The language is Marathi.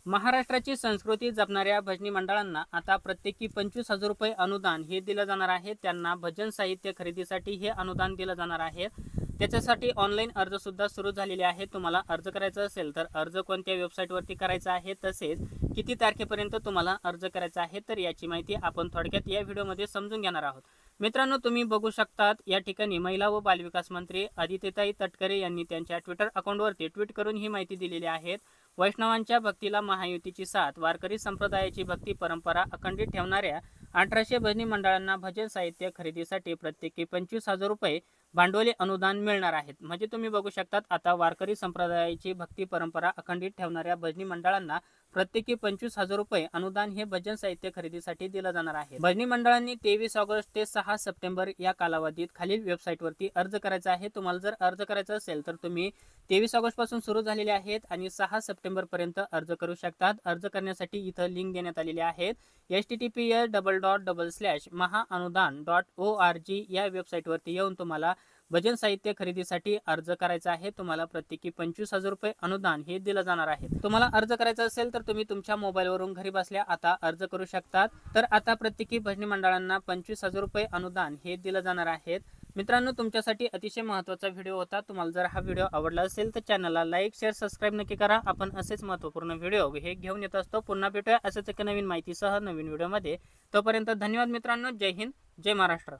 महाराष्ट्राची संस्कृती जपणाऱ्या भजनी मंडळांना आता प्रत्येकी 25,000 रुपये अनुदान हे दिलं जाणार आहे। त्यांना भजन साहित्य खरेदीसाठी हे अनुदान दिलं जाणार आहे। त्याच्यासाठी ऑनलाईन अर्ज सुद्धा सुरू झालेले आहे। तुम्हाला अर्ज करायचा असेल तर अर्ज कोणत्या वेबसाईटवरती करायचा आहे, तसेच किती तारखेपर्यंत तुम्हाला अर्ज करायचा आहे, तर याची माहिती आपण थोडक्यात या व्हिडिओमध्ये समजून घेणार आहोत। मित्रांनो, तुम्ही बघू शकतात या ठिकाणी महिला व बालविकास मंत्री आदित्यताई तटकरे यांनी त्यांच्या ट्विटर अकाउंटवरती ट्विट करून ही माहिती दिलेली आहे। वैष्णवांच्या भक्तीला महायुतीची साथ, वारकरी संप्रदायाची भक्ती परंपरा अखंडित ठेवणाऱ्या 1800 भजनी मंडळांना भजन साहित्य खरेदीसाठी प्रत्येकी 25,000 रुपये भांडवली अनुदान मिळणार आहेत। म्हणजे तुम्ही बघू शकतात, आता वारकरी संप्रदायाची भक्ती परंपरा अखंडित ठेवणाऱ्या भजनी मंडळांना प्रत्येकी 25,000 रुपये अनुदान हे भजन साहित्य खरेदीसाठी दिलं जाणार आहे। भजनी मंडळांनी 23 ऑगस्ट ते 6 सप्टेंबर या कालावधीत खालील वेबसाईटवरती अर्ज करायचा आहे। तुम्हाला जर अर्ज करायचा असेल तर तुम्ही 23 ऑगस्ट पासून सुरू झालेले आहेत आणि 6 सप्टेंबर पर्यंत अर्ज करू शकतात। अर्ज करण्यासाठी इथं लिंक देण्यात आलेली आहे। https://महाअनुदान.org या वेबसाईटवरती येऊन तुम्हाला भजन साहित्य खरेदीसाठी अर्ज करायचा आहे। तुम्हाला प्रत्येकी 25,000 रुपये अनुदान हे दिलं जाणार आहे। तुम्हाला अर्ज करायचा असेल तर तुम्ही तुमच्या मोबाईलवरून घरी बसल्या आता अर्ज करू शकतात। तर आता प्रत्येकी भजनी मंडळांना 25,000 रुपये अनुदान हे दिलं जाणार आहे। मित्रांनो, तुमच्यासाठी अतिशय महत्त्वाचा व्हिडिओ होता। तुम्हाला जर हा व्हिडिओ आवडला असेल तर चॅनलला लाईक, शेअर, सबस्क्राईब नक्की करा। आपण असेच महत्त्वपूर्ण व्हिडिओ हे घेऊन येत असतो। पुन्हा भेटूया असेच एक नवीन माहितीसह नवीन व्हिडिओमध्ये। तोपर्यंत धन्यवाद मित्रांनो। जय हिंद, जय महाराष्ट्र।